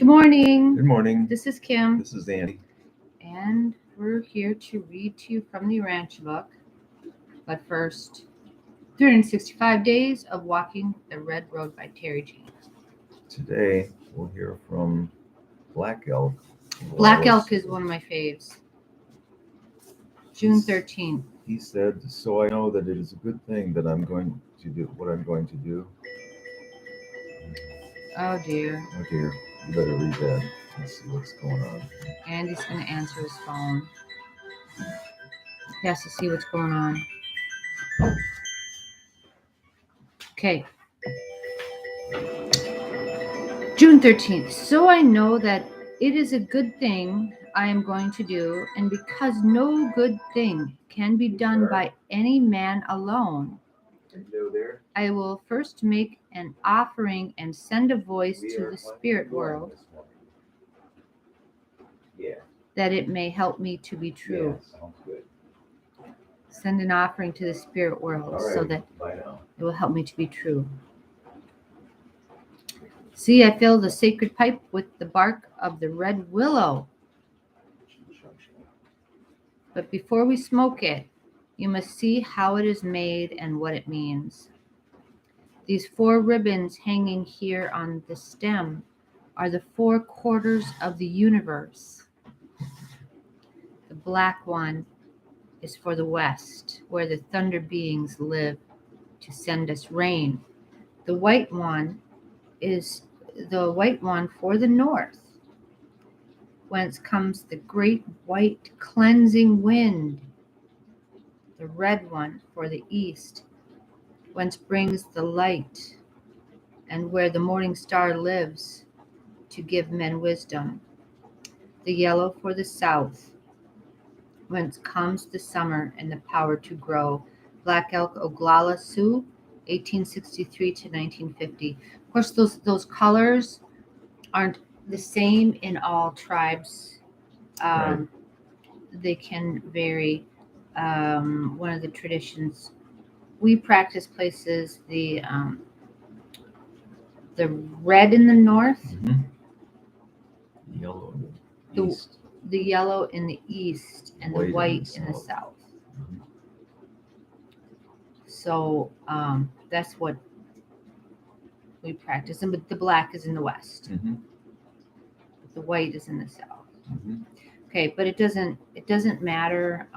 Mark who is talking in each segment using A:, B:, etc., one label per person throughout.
A: Good morning.
B: Good morning.
A: This is Kim,
B: This is Andy.
A: and we're here to read to you from the Urantia book. But first, 365 Days of Walking the Red Road by Terry Jean.
B: Today we'll hear from Black Elk.
A: Black Elk is one of my faves. June 13th.
B: He said, "So I know that it is a good thing that I'm going to do what I'm going to do."
A: Oh dear.
B: Oh dear, you better read that and see what's going on.
A: Andy's going to answer his phone. He has to see what's going on. Okay. June 13th. So I know that it is a good thing I am going to do, and because no good thing can be done by any man alone, I will first make an offering and send a voice to the spirit world that it may help me to be true. Send an offering to the spirit world so that it will help me to be true. See, I fill the sacred pipe with the bark of the red willow. But before we smoke it, you must see how it is made and what it means. These 4 ribbons hanging here on the stem are the 4 quarters of the universe. The black one is for the west, where the thunder beings live to send us rain. The white one is the white one for the north, whence comes the great white cleansing wind. The red one for the east, whence brings the light, and where the morning star lives to give men wisdom. The yellow for the south, whence comes the summer and the power to grow. Black Elk Oglala Sioux, 1863 to 1950. Of course, those colors aren't the same in all tribes.
B: Right.
A: They can vary. One of the traditions we practice places the red in the north,
B: Yellow in the east.
A: the yellow in the east, and the white in the south. So that's what we practice, and but the black is in the west. The white is in the south. Okay, but it doesn't matter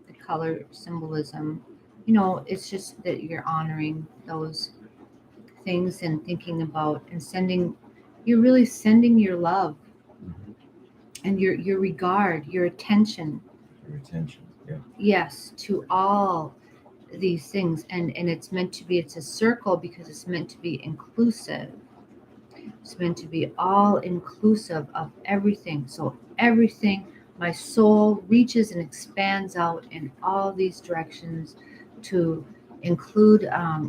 A: the color symbolism. You know, it's just that you're honoring those things and thinking about and you're really sending your love and your regard, your attention.
B: Yeah.
A: Yes, to all these things, and it's a circle because it's meant to be inclusive. It's meant to be all inclusive of everything. So everything, my soul reaches and expands out in all these directions to include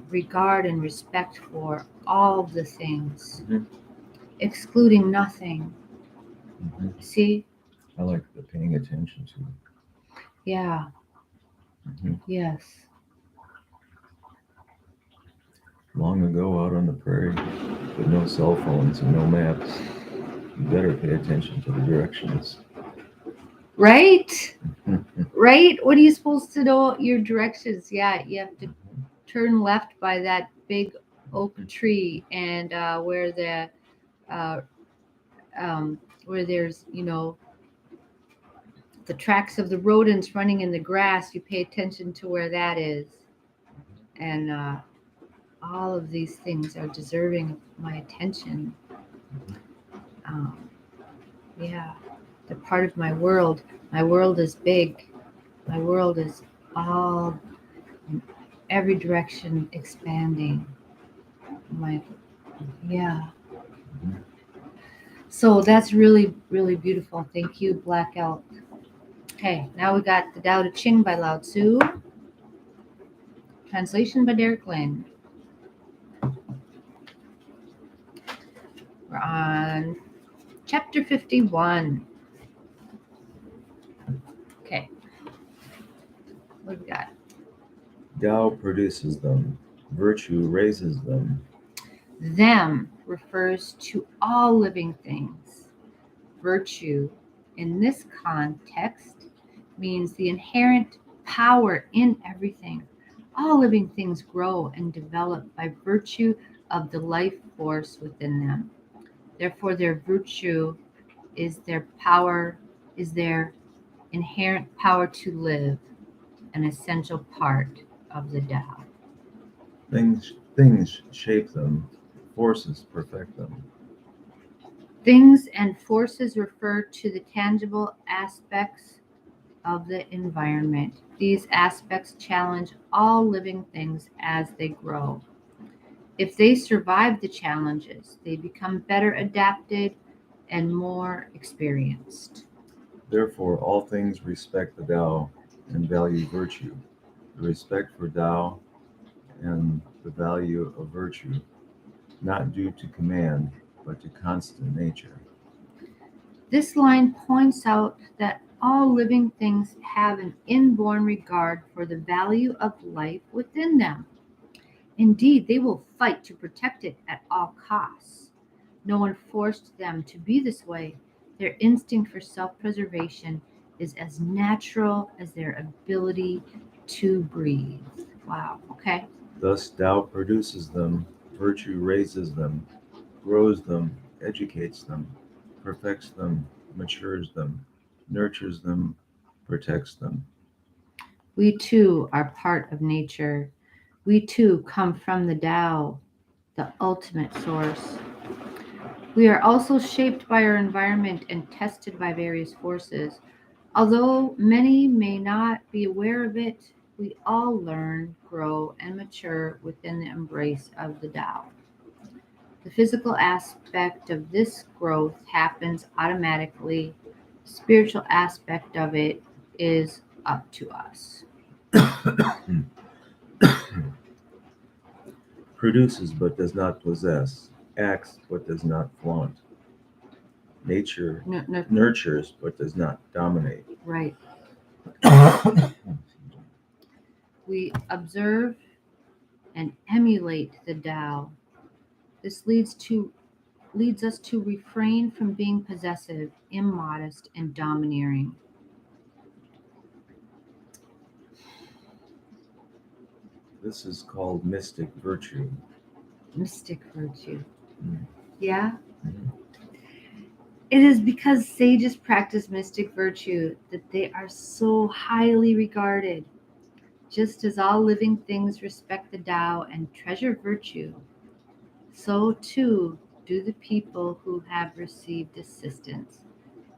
A: regard and respect for all the things, excluding nothing. See?
B: I like the paying attention to.
A: Yeah. Yes.
B: Long ago out on the prairie, with no cell phones and no maps, you better pay attention to the directions.
A: Right? Right? What are you supposed to know your directions? Yeah, you have to turn left by that big oak tree, and where there's, you know, the tracks of the rodents running in the grass, you pay attention to where that is. And all of these things are deserving of my attention. Yeah, they're part of my world. My world is big. My world is all in every direction expanding. So that's really, really beautiful. Thank you, Black Elk. Okay, now we got the Tao Te Ching by Lao Tzu. Translation by Derek Lin. We're on chapter 51. Okay. What do we got?
B: Tao produces them. Virtue raises them.
A: Them refers to all living things. Virtue, in this context, means the inherent power in everything. All living things grow and develop by virtue of the life force within them. Therefore, their virtue is their power, is their inherent power to live, an essential part of the Tao.
B: Things shape them, forces perfect them.
A: Things and forces refer to the tangible aspects of the environment. These aspects challenge all living things as they grow. If they survive the challenges, they become better adapted and more experienced.
B: Therefore, all things respect the Tao and value virtue. The respect for Tao and the value of virtue, not due to command, but to constant nature.
A: This line points out that all living things have an inborn regard for the value of life within them. Indeed, they will fight to protect it at all costs. No one forced them to be this way. Their instinct for self preservation is as natural as their ability to breathe. Wow, okay.
B: Thus, Tao produces them, virtue raises them, grows them, educates them, perfects them, matures them, nurtures them, protects them.
A: We too are part of nature. We too come from the Tao, the ultimate source. We are also shaped by our environment and tested by various forces. Although many may not be aware of it, we all learn, grow, and mature within the embrace of the Tao. The physical aspect of this growth happens automatically. The spiritual aspect of it is up to us.
B: Produces but does not possess, acts but does not flaunt. Nature
A: No, no,
B: nurtures but does not dominate.
A: right. We observe and emulate the Tao. This leads us to refrain from being possessive, immodest, and domineering.
B: This is called mystic virtue.
A: Mystic virtue.
B: Mm.
A: Yeah?
B: Mhm.
A: It is because sages practice mystic virtue that they are so highly regarded. Just as all living things respect the Tao and treasure virtue, so too do the people who have received assistance,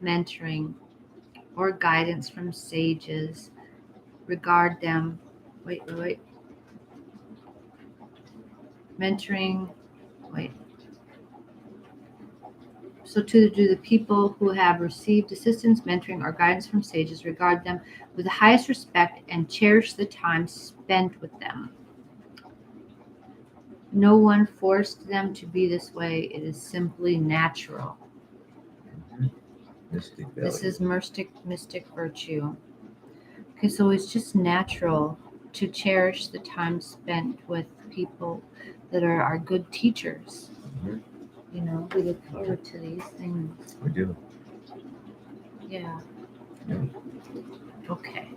A: mentoring, or guidance from sages. Regard them. Wait. Mentoring. Wait. So too do the people who have received assistance, mentoring, or guidance from sages. Regard them with the highest respect and cherish the time spent with them. No one forced them to be this way. It is simply natural.
B: Mystic value.
A: This is mystic virtue. Okay, so it's just natural to cherish the time spent with people that are our good teachers.
B: Mhm.
A: You know, we look forward to these things.
B: We do.
A: Yeah.
B: Yeah.
A: Okay.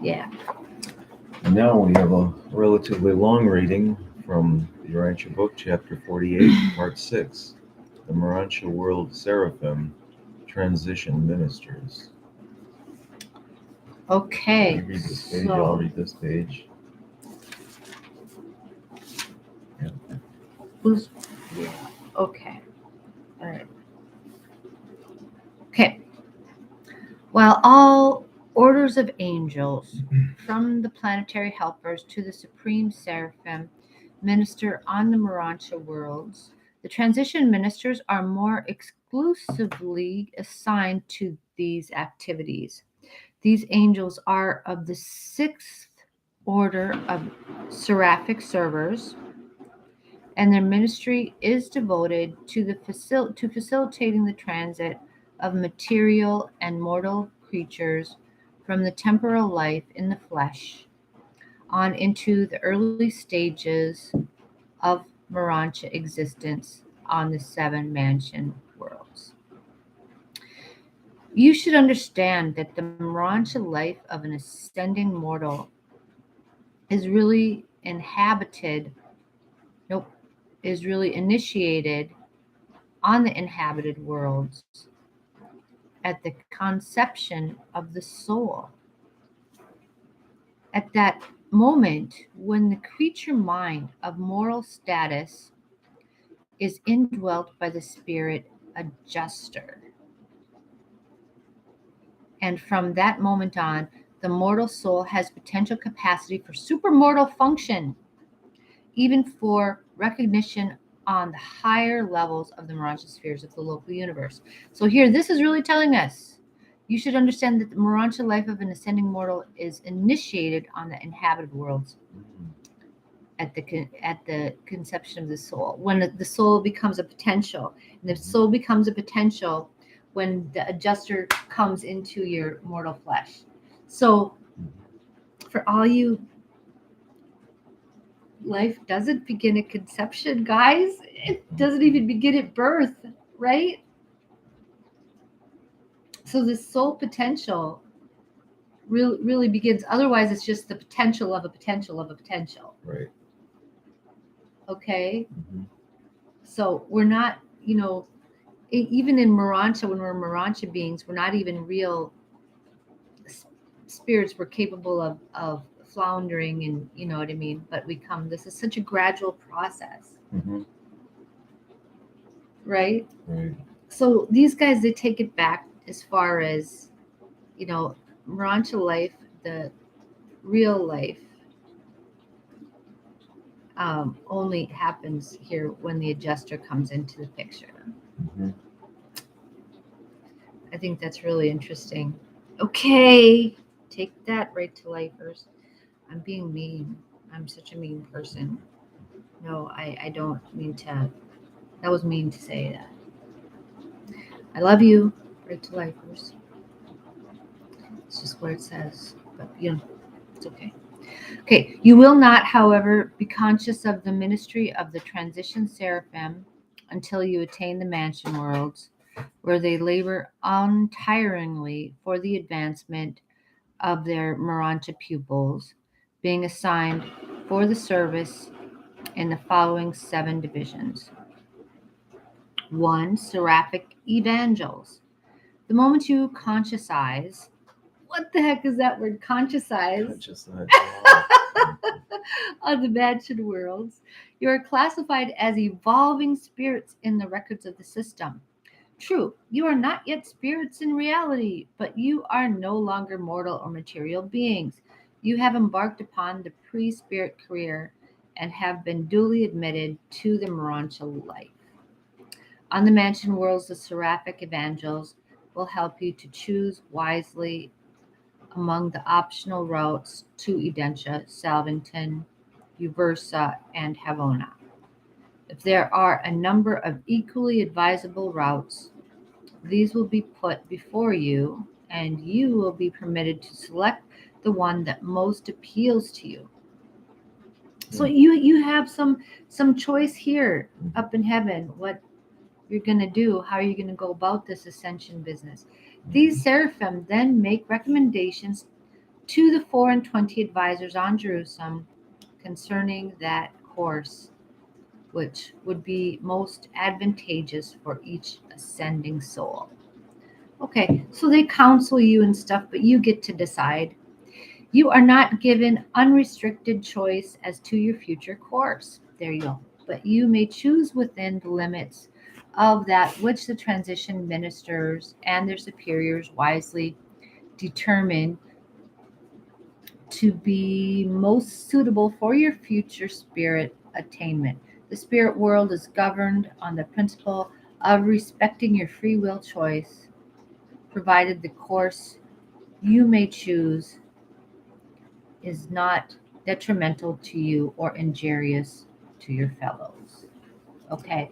A: Yeah.
B: And now we have a relatively long reading from the Urantia book, chapter 48, part 6. The Morontia World Seraphim Transition Ministers.
A: Okay.
B: You read this page,
A: so,
B: I'll read this page.
A: Who's? Yeah. Okay. All right. Okay. While all orders of angels, from the planetary helpers to the supreme seraphim, minister on the Morontia worlds, the transition ministers are more exclusively assigned to these activities. These angels are of the sixth order of seraphic servers, and their ministry is devoted to facilitating the transit of material and mortal creatures from the temporal life in the flesh on into the early stages of Morontia existence on the seven mansion worlds. You should understand that the Morontia life of an ascending mortal is really inhabited, nope, is really initiated on the inhabited worlds at the conception of the soul. At that moment, when the creature mind of moral status is indwelt by the spirit adjuster. And from that moment on, the mortal soul has potential capacity for supermortal function, even for recognition on the higher levels of the Morontia spheres of the local universe. So here, this is really telling us you should understand that the Morontia life of an ascending mortal is initiated on the inhabited worlds at the conception of the soul. When the soul becomes a potential, and the soul becomes a potential when the adjuster comes into your mortal flesh. So, for all you, life doesn't begin at conception, guys. It doesn't even begin at birth, right? So this soul potential really begins. Otherwise, it's just the potential of a potential of a potential.
B: Right.
A: Okay.
B: Mm-hmm.
A: So we're not, even in Morontia, when we're Morontia beings, we're not even real spirits. We're capable of floundering, and you know what I mean. But this is such a gradual process,
B: Mm-hmm.
A: right?
B: Right.
A: So these guys, they take it back as far as, Morontia life, the real life, only happens here when the adjuster comes into the picture.
B: Mm-hmm.
A: I think that's really interesting. Okay, take that, right to lifers. I'm being mean. I'm such a mean person. No, I don't mean to. That was mean to say that. I love you, right to lifers. It's just what it says. But, it's okay. Okay, you will not, however, be conscious of the ministry of the transition seraphim until you attain the mansion worlds, where they labor untiringly for the advancement of their Morontia pupils, being assigned for the service in the following 7 divisions. 1. Seraphic evangels. The moment you conscientize, what the heck is that word, conscientize? On the mansion worlds, you are classified as evolving spirits in the records of the system. True, you are not yet spirits in reality, but you are no longer mortal or material beings. You have embarked upon the pre-spirit career and have been duly admitted to the Morontia life. On the mansion worlds, the seraphic evangels will help you to choose wisely among the optional routes to Urantia, Salvington, Uversa, and Havona. If there are a number of equally advisable routes, these will be put before you, and you will be permitted to select the one that most appeals to you. So you have some choice here up in heaven, what you're going to do, how you're going to go about this ascension business. These seraphim then make recommendations to the 4 and 20 advisors on Jerusalem concerning that course which would be most advantageous for each ascending soul. Okay, so they counsel you and stuff, but you get to decide. You are not given unrestricted choice as to your future course. There you go. But you may choose within the limits of that which the transition ministers and their superiors wisely determine to be most suitable for your future spirit attainment. The spirit world is governed on the principle of respecting your free will choice, provided the course you may choose is not detrimental to you or injurious to your fellows. Okay.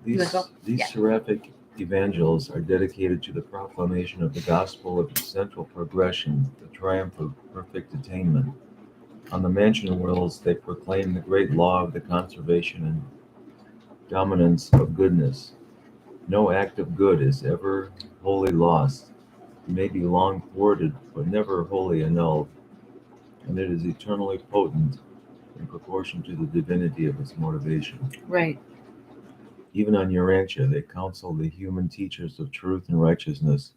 B: These seraphic evangels are dedicated to the proclamation of the gospel of essential progression, the triumph of perfect attainment. On the mansion worlds, they proclaim the great law of the conservation and dominance of goodness. No act of good is ever wholly lost. It may be long thwarted, but never wholly annulled, and it is eternally potent in proportion to the divinity of its motivation.
A: Right.
B: Even on Urantia, they counsel the human teachers of truth and righteousness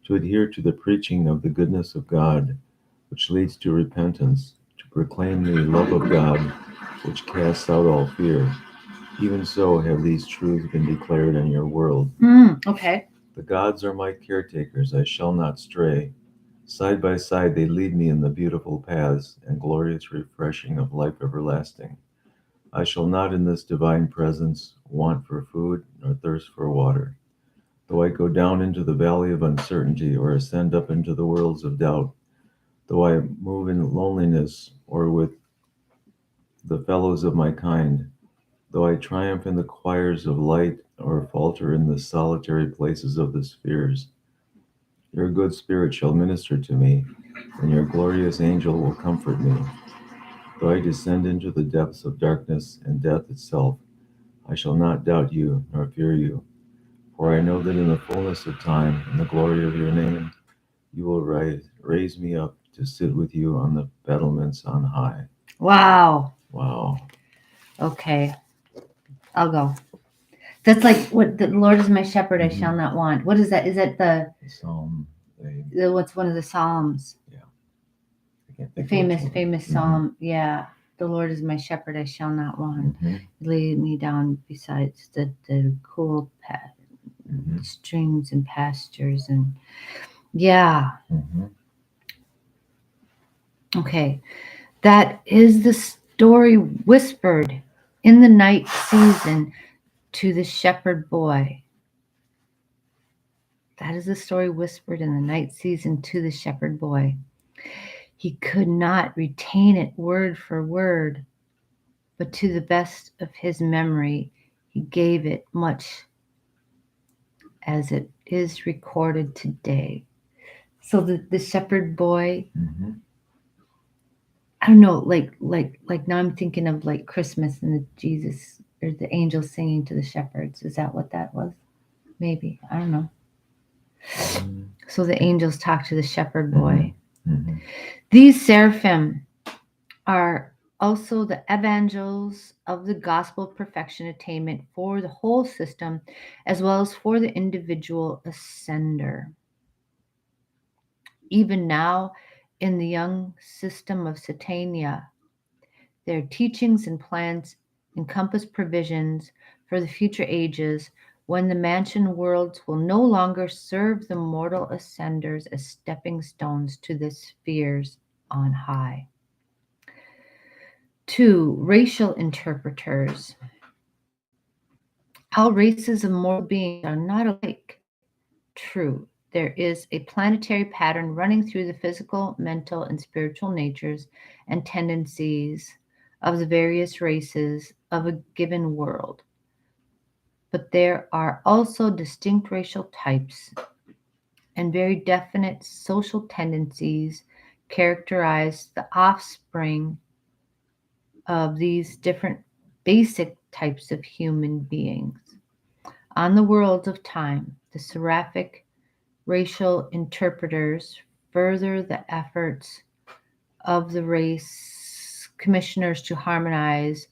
B: to adhere to the preaching of the goodness of God, which leads to repentance, to proclaim the love of God, which casts out all fear. Even so have these truths been declared in your world.
A: Okay.
B: The gods are my caretakers, I shall not stray. Side by side they lead me in the beautiful paths and glorious refreshing of life everlasting. I shall not in this divine presence want for food nor thirst for water. Though I go down into the valley of uncertainty or ascend up into the worlds of doubt, though I move in loneliness or with the fellows of my kind, though I triumph in the choirs of light or falter in the solitary places of the spheres, your good spirit shall minister to me, and your glorious angel will comfort me. Though I descend into the depths of darkness and death itself, I shall not doubt you nor fear you, for I know that in the fullness of time, in the glory of your name, you will raise me up to sit with you on the battlements on high.
A: Wow.
B: Wow.
A: Okay. I'll go. That's like what the Lord is my shepherd, I shall not want. What is that? Is that the
B: Psalm.
A: what's one of the Psalms?
B: I can't
A: The
B: think of which one.
A: famous Psalm. Yeah. The Lord is my shepherd, I shall not want.
B: Mhm.
A: Lead me down beside the cool streams and pastures and yeah.
B: Mhm.
A: Okay. That is the story whispered in the night season to the shepherd boy. That is the story whispered in the night season to the shepherd boy. He could not retain it word for word, but to the best of his memory, he gave it much as it is recorded today. So the shepherd boy,
B: Mhm.
A: I don't know, like now I'm thinking of like Christmas and the Jesus or the angels singing to the shepherds. Is that what that was? Maybe. I don't know.
B: Mhm.
A: So the angels talk to the shepherd boy.
B: Mhm.
A: These seraphim are also the evangels of the gospel of perfection attainment for the whole system as well as for the individual ascender. Even now, in the young system of Satania, their teachings and plans encompass provisions for the future ages when the mansion worlds will no longer serve the mortal ascenders as stepping stones to the spheres on high. 2. Racial interpreters. All races of mortal beings are not alike. True, there is a planetary pattern running through the physical, mental, and spiritual natures and tendencies of the various races of a given world. But there are also distinct racial types and very definite social tendencies characterize the offspring of these different basic types of human beings. On the worlds of time, the seraphic racial interpreters further the efforts of the race commissioners to harmonize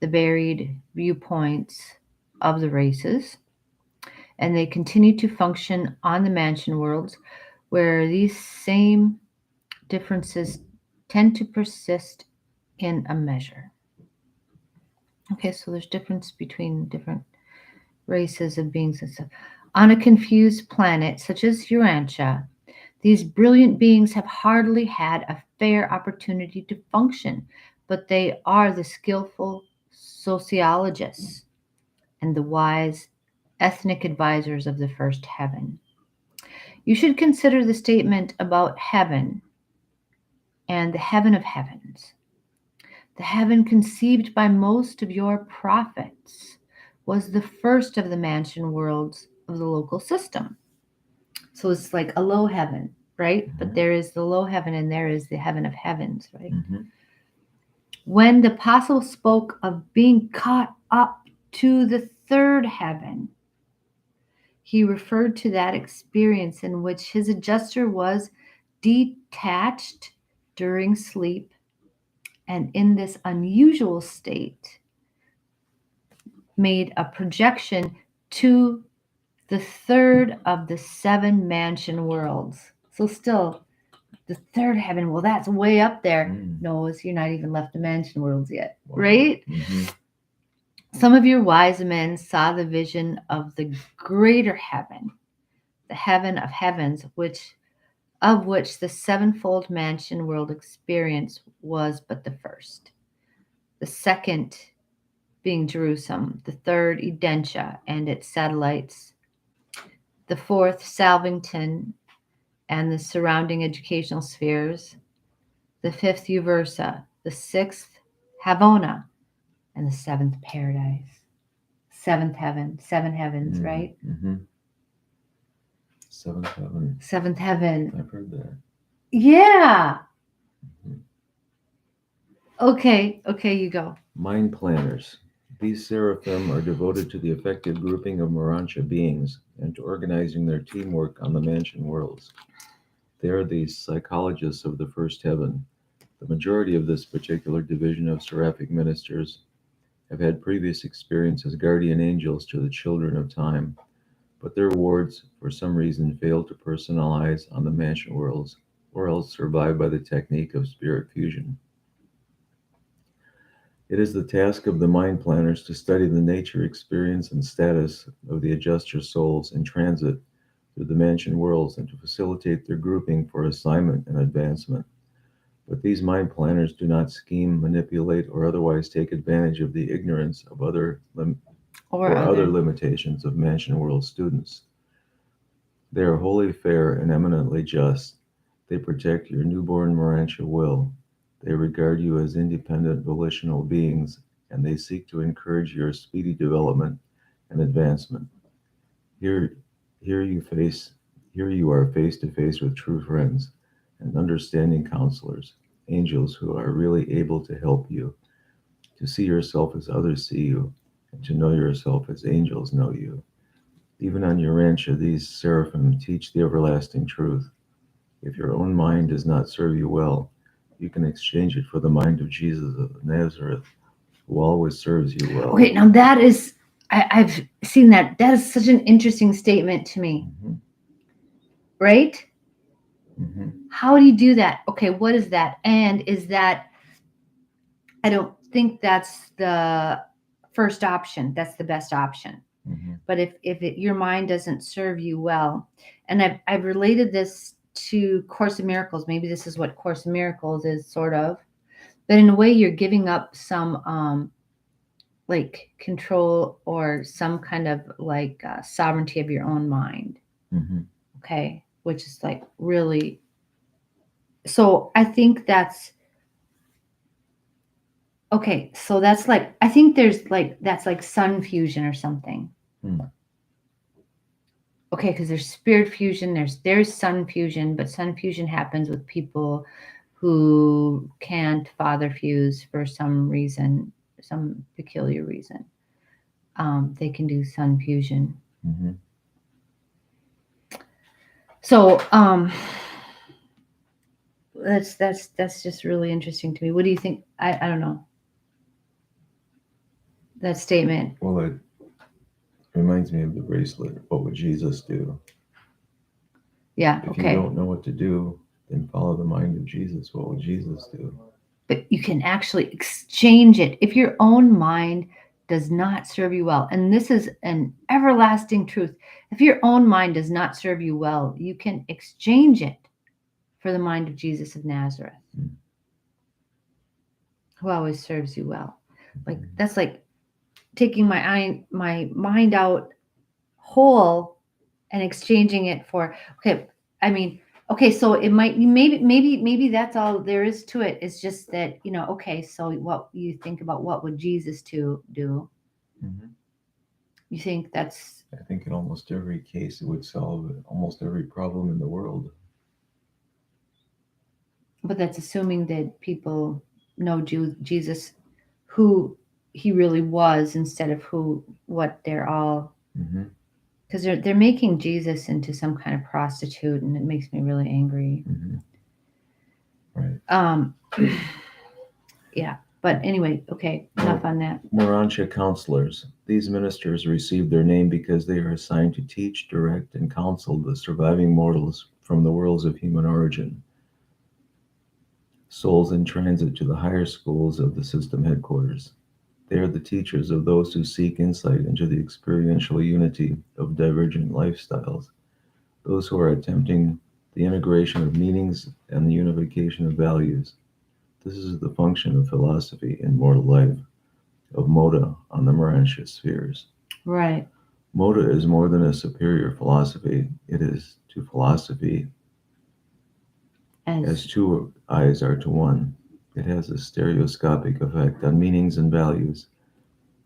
A: the varied viewpoints of the races, and they continue to function on the mansion worlds where these same differences tend to persist in a measure. Okay, so there's difference between different races of beings and stuff. On a confused planet such as Urantia, these brilliant beings have hardly had a fair opportunity to function, but they are the skillful sociologists and the wise ethnic advisors of the first heaven. You should consider the statement about heaven and the heaven of heavens. The heaven conceived by most of your prophets was the first of the mansion worlds of the local system. So it's like a low heaven, right? But there is the low heaven and there is the heaven of heavens, right? When the apostle spoke of being caught up to the third heaven, he referred to that experience in which his adjuster was detached during sleep, and in this unusual state made a projection to the third of the seven mansion worlds. So still, the third heaven, well, that's way up there. No, you're not even left the mansion worlds yet, right? Some of your wise men saw the vision of the greater heaven, the heaven of heavens, of which the sevenfold mansion world experience was but the first. The second being Jerusalem, the third Urantia and its satellites, the fourth Salvington and the surrounding educational spheres, the fifth Uversa, the sixth Havona, and the seventh paradise. Seventh heaven, seven heavens, right?
B: Seventh heaven.
A: Seventh heaven.
B: I've heard that.
A: Yeah. Okay, you go.
B: Mind planners. These seraphim are devoted to the effective grouping of Morontia beings and to organizing their teamwork on the mansion worlds. They are the psychologists of the first heaven. The majority of this particular division of seraphic ministers have had previous experience as guardian angels to the children of time, but their wards, for some reason, fail to personalize on the mansion worlds, or else survive by the technique of spirit fusion. It is the task of the mind planners to study the nature, experience, and status of the adjuster souls in transit through the mansion worlds and to facilitate their grouping for assignment and advancement. But these mind planners do not scheme, manipulate, or otherwise take advantage of the ignorance of other limitations of mansion world students. They are wholly fair and eminently just. They protect your newborn Morontia will. They regard you as independent volitional beings, and they seek to encourage your speedy development and advancement. Here you are face to face with true friends and understanding counselors, angels who are really able to help you, to see yourself as others see you, and to know yourself as angels know you. Even on Urantia, these seraphim teach the everlasting truth. If your own mind does not serve you well, you can exchange it for the mind of Jesus of Nazareth, who always serves you well.
A: Okay, now that is, I've seen that. That is such an interesting statement to me. Right? How do you do that? Okay, what is that? And is that, I don't think that's the first option. That's the best option. But if your mind doesn't serve you well, and I've related this to Course in Miracles. Maybe this is what Course in Miracles is, sort of. But in a way, you're giving up some like control or some kind of like sovereignty of your own mind. Okay, which is like really. So I think that's okay. So that's like, I think there's like, that's like sun fusion or something. Okay, because there's spirit fusion, there's sun fusion, but sun fusion happens with people who can't father fuse for some reason, some peculiar reason. They can do sun fusion. So that's just really interesting to me. What do you think? I don't know. That statement.
B: Well, it reminds me of the bracelet. What would Jesus do?
A: Yeah.
B: If you don't know what to do, then follow the mind of Jesus. What would Jesus do?
A: But you can actually exchange it if your own mind does not serve you well. And this is an everlasting truth. If your own mind does not serve you well, you can exchange it for the mind of Jesus of Nazareth, who always serves you well. Like, that's like taking my mind out whole and exchanging it for, okay, so it might, maybe that's all there is to it. It's just that, okay, so what you think about what would Jesus do? You think that's...
B: I think in almost every case, it would solve almost every problem in the world.
A: But that's assuming that people know Jesus, who he really was, instead of what they're all,
B: Hmm.
A: because they're making Jesus into some kind of prostitute, and it makes me really angry.
B: Hmm. Right.
A: Yeah, but anyway, okay, enough on that.
B: Morontia counselors. These ministers received their name because they are assigned to teach, direct, and counsel the surviving mortals from the worlds of human origin, souls in transit to the higher schools of the system headquarters. They are the teachers of those who seek insight into the experiential unity of divergent lifestyles, those who are attempting the integration of meanings and the unification of values. This is the function of philosophy in mortal life, of Moda on the Morontia spheres.
A: Right.
B: Moda is more than a superior philosophy. It is to philosophy as two eyes are to one. It has a stereoscopic effect on meanings and values.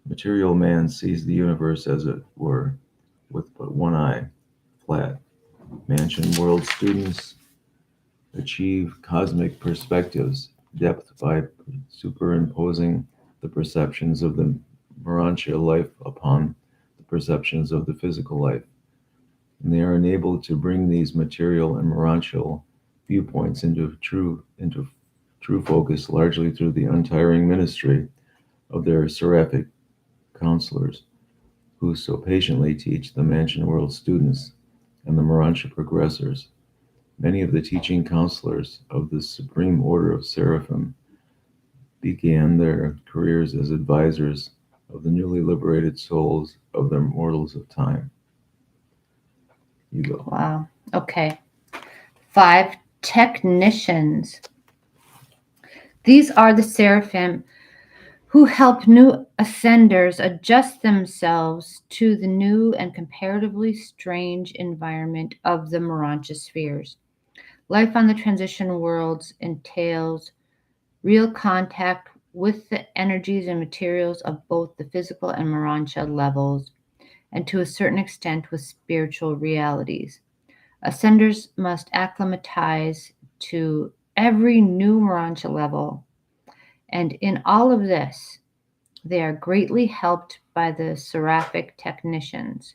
B: Material man sees the universe as it were, with but one eye, flat. Mansion world students achieve cosmic perspectives, depth by superimposing the perceptions of the Morontia life upon the perceptions of the physical life. And they are enabled to bring these material and Morontial viewpoints into true focus largely through the untiring ministry of their seraphic counselors, who so patiently teach the Mansion World students and the Morontia progressors. Many of the teaching counselors of the Supreme Order of Seraphim began their careers as advisors of the newly liberated souls of the mortals of time. You go.
A: Wow. Okay. 5 technicians. These are the seraphim who help new ascenders adjust themselves to the new and comparatively strange environment of the Morontia spheres. Life on the transition worlds entails real contact with the energies and materials of both the physical and Morontia levels, and to a certain extent with spiritual realities. Ascenders must acclimatize to every new Morontia level, and in all of this, they are greatly helped by the seraphic technicians.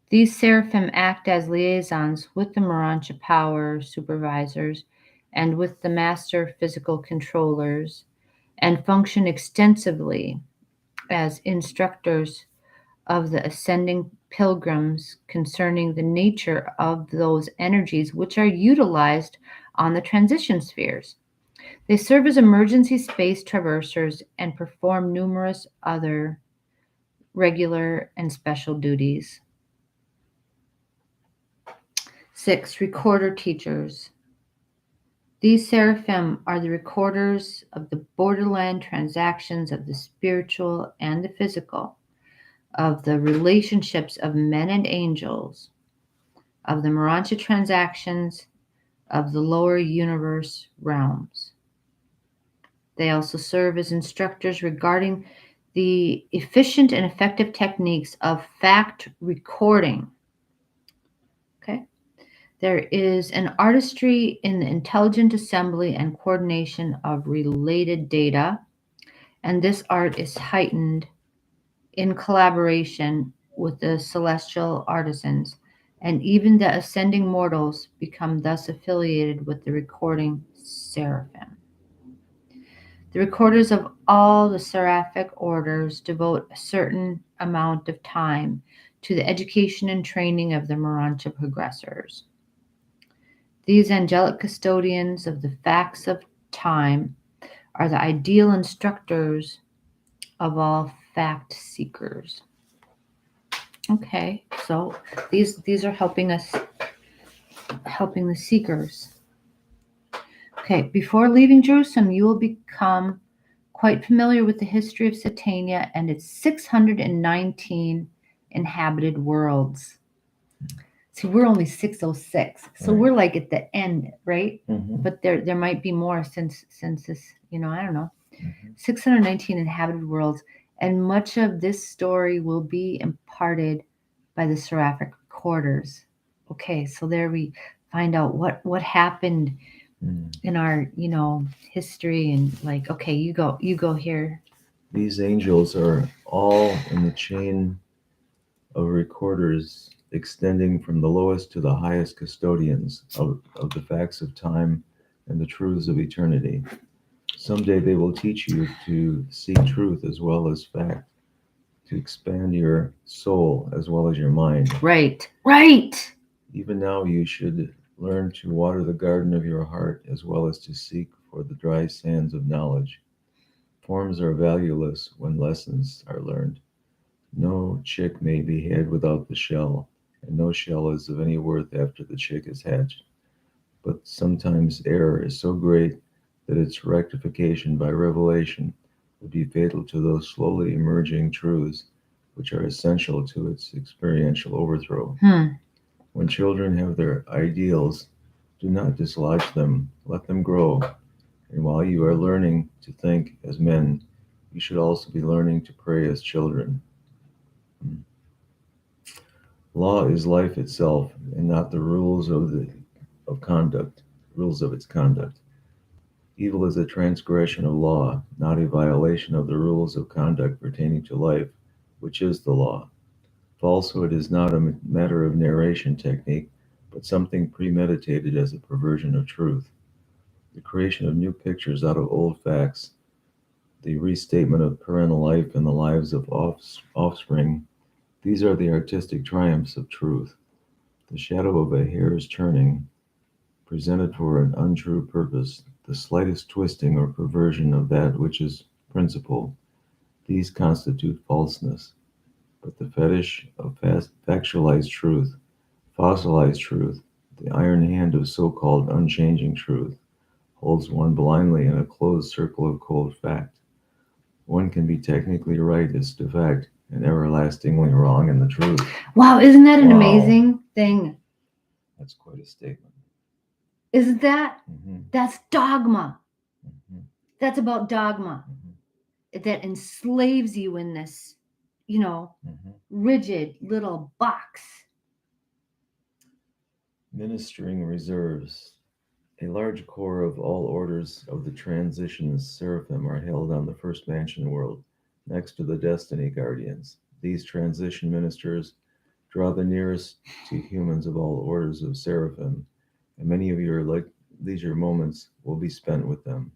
A: These seraphim act as liaisons with the Morontia power supervisors and with the master physical controllers, and function extensively as instructors of the ascending pilgrims concerning the nature of those energies which are utilized on the transition spheres. They serve as emergency space traversers and perform numerous other regular and special duties. 6. Recorder teachers. These seraphim are the recorders of the borderland transactions of the spiritual and the physical, of the relationships of men and angels, of the Morontia transactions of the lower universe realms. They also serve as instructors regarding the efficient and effective techniques of fact recording. Okay. There is an artistry in the intelligent assembly and coordination of related data, and this art is heightened in collaboration with the celestial artisans, and even the ascending mortals become thus affiliated with the recording seraphim. The recorders of all the seraphic orders devote a certain amount of time to the education and training of the Morontia progressors. These angelic custodians of the facts of time are the ideal instructors of all fact seekers. Okay, so these are helping us, helping the seekers. Okay, before leaving Jerusalem, you will become quite familiar with the history of Satania and its 619 inhabited worlds. See, we're only 606, so
B: Right.
A: we're like at the end, right?
B: Mm-hmm.
A: But there might be more since this, I don't know.
B: Mm-hmm.
A: 619 inhabited worlds, and much of this story will be imparted by the seraphic recorders. Okay, so there we find out what happened in our, history, and like, okay, you go here.
B: These angels are all in the chain of recorders extending from the lowest to the highest custodians of the facts of time and the truths of eternity. Someday they will teach you to seek truth as well as fact, to expand your soul as well as your mind.
A: Right.
B: Even now, you should learn to water the garden of your heart as well as to seek for the dry sands of knowledge. Forms are valueless when lessons are learned. No chick may be had without the shell, and no shell is of any worth after the chick is hatched. But sometimes error is so great that its rectification by revelation would be fatal to those slowly emerging truths which are essential to its experiential overthrow. When children have their ideals, do not dislodge them, let them grow. And while you are learning to think as men, you should also be learning to pray as children. Law is life itself, and not the rules of conduct, rules of its conduct. Evil is a transgression of law, not a violation of the rules of conduct pertaining to life, which is the law. Falsehood is not a matter of narration technique, but something premeditated as a perversion of truth. The creation of new pictures out of old facts, the restatement of parental life and the lives of offspring, these are the artistic triumphs of truth. The shadow of a hair's turning, presented for an untrue purpose, the slightest twisting or perversion of that which is principle, these constitute falseness. But the fetish of factualized truth, fossilized truth, the iron hand of so-called unchanging truth, holds one blindly in a closed circle of cold fact. One can be technically right as to fact and everlastingly wrong in the truth.
A: Wow, isn't that an
B: Wow.
A: amazing thing?
B: That's quite a statement.
A: Isn't that?
B: Mm-hmm.
A: That's dogma.
B: Mm-hmm.
A: That's about dogma that enslaves you in this, rigid little box.
B: Ministering reserves. A large corps of all orders of the transition seraphim are held on the first mansion world, next to the destiny guardians. These transition ministers draw the nearest to humans of all orders of seraphim, and many of your leisure moments will be spent with them.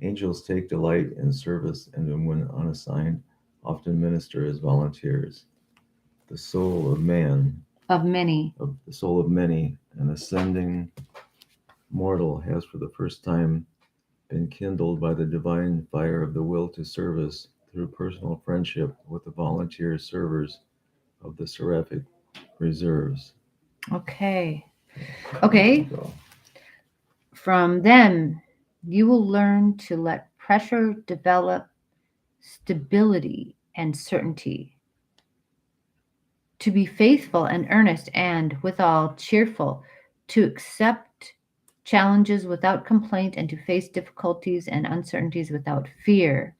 B: Angels take delight in service and, when unassigned, often minister as volunteers. The soul of man,
A: Of many.
B: of the soul of many, an ascending mortal has for the first time been kindled by the divine fire of the will to service through personal friendship with the volunteer servers of the seraphic reserves.
A: Okay. From them, you will learn to let pressure develop stability and certainty, to be faithful and earnest and, withal, cheerful, to accept challenges without complaint, and to face difficulties and uncertainties without fear.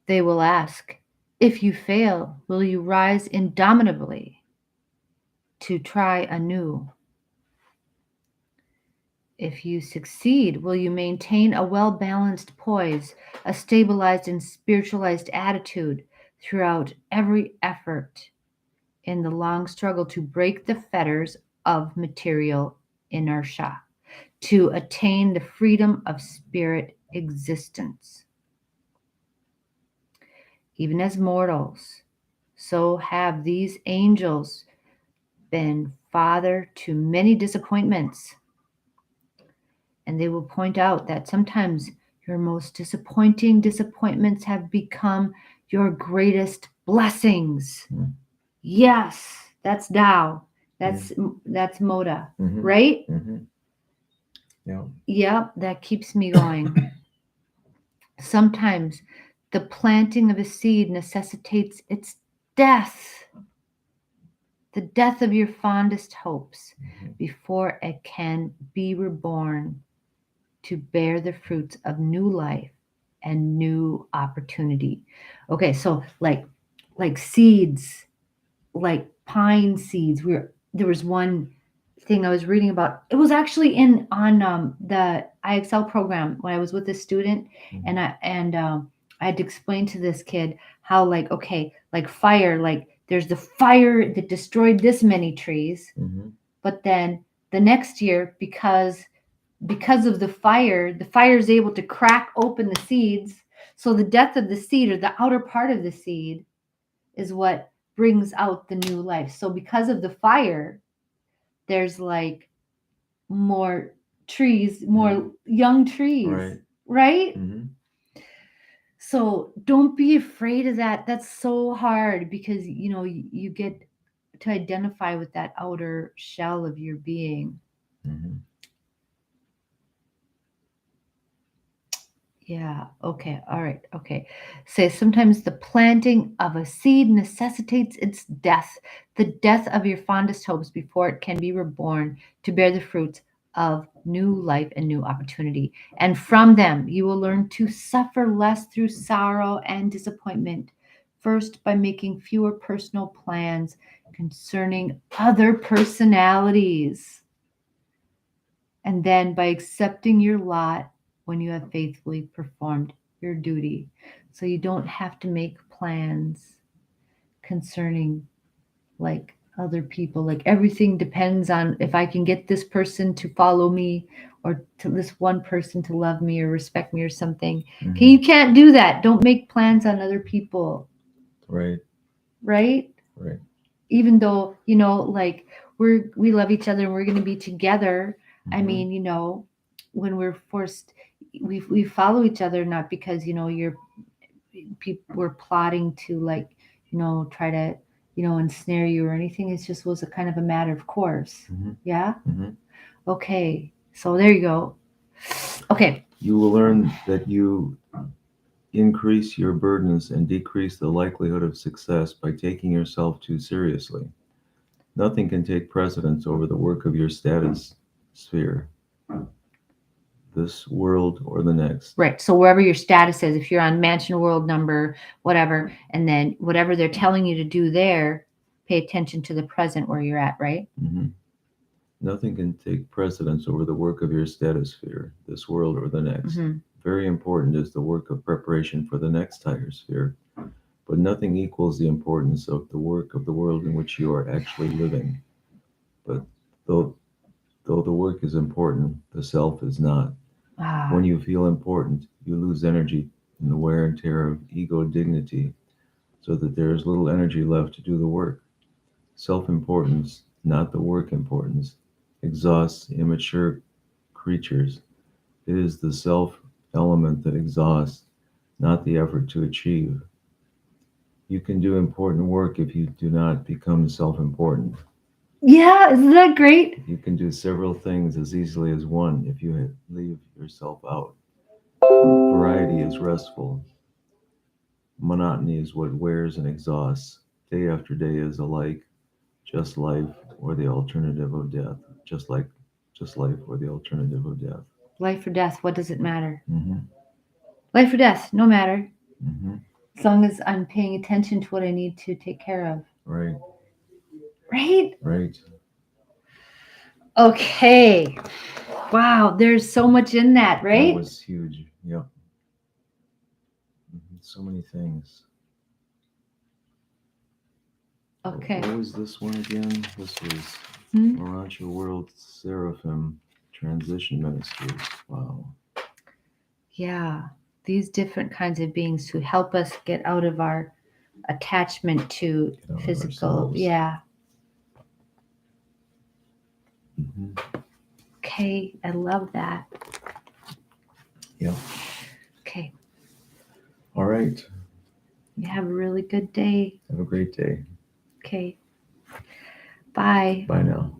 A: They will ask, if you fail, will you rise indomitably to try anew? If you succeed, will you maintain a well-balanced poise, a stabilized and spiritualized attitude throughout every effort in the long struggle to break the fetters of material inertia, to attain the freedom of spirit existence? Even as mortals, so have these angels been father to many disappointments. And they will point out that sometimes your most disappointing disappointments have become your greatest blessings. Yes, that's Tao. That's Moda, right?
B: Yeah.
A: Yep, that keeps me going. Sometimes the planting of a seed necessitates its death, the death of your fondest hopes, before it can be reborn to bear the fruits of new life and new opportunity. Okay, so like seeds, like pine seeds. There was one thing I was reading about. It was actually on the IXL program when I was with a student, and I had to explain to this kid how, like, okay, like fire, like there's the fire that destroyed this many trees,
B: Mm-hmm.
A: but then the next year, because of the fire is able to crack open the seeds. So the death of the seed, or the outer part of the seed, is what brings out the new life. So because of the fire, there's like more trees, more young trees,
B: Right.
A: right?
B: Mm-hmm.
A: So don't be afraid of that. That's so hard because you get to identify with that outer shell of your being.
B: Mm-hmm.
A: Yeah. Okay. All right. Okay. Say sometimes the planting of a seed necessitates its death, the death of your fondest hopes before it can be reborn to bear the fruits of new life and new opportunity. And from them, you will learn to suffer less through sorrow and disappointment. First, by making fewer personal plans concerning other personalities. And then by accepting your lot when you have faithfully performed your duty. So you don't have to make plans concerning like other people. Like everything depends on if I can get this person to follow me, or to this one person to love me or respect me or something.
B: Mm-hmm.
A: Okay, you can't do that. Don't make plans on other people.
B: Right.
A: Right?
B: Right.
A: Even though, like we love each other and we're going to be together. I
B: Mm-hmm.
A: mean, when we're forced, we follow each other, not because we're plotting to, like, try to ensnare you or anything. It just was a kind of a matter of course.
B: Mm-hmm.
A: Yeah.
B: Mm-hmm.
A: Okay, so there you go. Okay.
B: You will learn that you increase your burdens and decrease the likelihood of success by taking yourself too seriously. Nothing can take precedence over the work of your status sphere, this world or the next.
A: Right. So wherever your status is, if you're on mansion world number, whatever, and then whatever they're telling you to do there, pay attention to the present where you're at, right?
B: Mm-hmm. Nothing can take precedence over the work of your status sphere, this world or the next.
A: Mm-hmm.
B: Very important is the work of preparation for the next higher sphere, but nothing equals the importance of the work of the world in which you are actually living. But though the work is important, the self is not. When you feel important, you lose energy in the wear and tear of ego dignity, so that there is little energy left to do the work. Self-importance, not the work importance, exhausts immature creatures. It is the self element that exhausts, not the effort to achieve. You can do important work if you do not become self-important.
A: Yeah, isn't that great?
B: You can do several things as easily as one if you leave yourself out. Variety is restful. Monotony is what wears and exhausts. Day after day is alike, just life or the alternative of death. Just life or the alternative of death.
A: Life or death, what does it matter?
B: Mm-hmm.
A: Life or death, no matter.
B: Mm-hmm.
A: As long as I'm paying attention to what I need to take care of.
B: Right.
A: Right?
B: Right.
A: Okay. Wow, there's so much in that, right?
B: That was huge. Yep. Mm-hmm. So many things.
A: Okay.
B: What was this one again? This was Morontia World Seraphim Transition Ministries. Wow.
A: Yeah. These different kinds of beings who help us get out of our attachment to physical.
B: Ourselves.
A: Yeah.
B: Mm-hmm.
A: Okay. I love that.
B: Yeah.
A: Okay.
B: All right.
A: You have a really good day.
B: Have a great day.
A: Okay. Bye.
B: Bye now.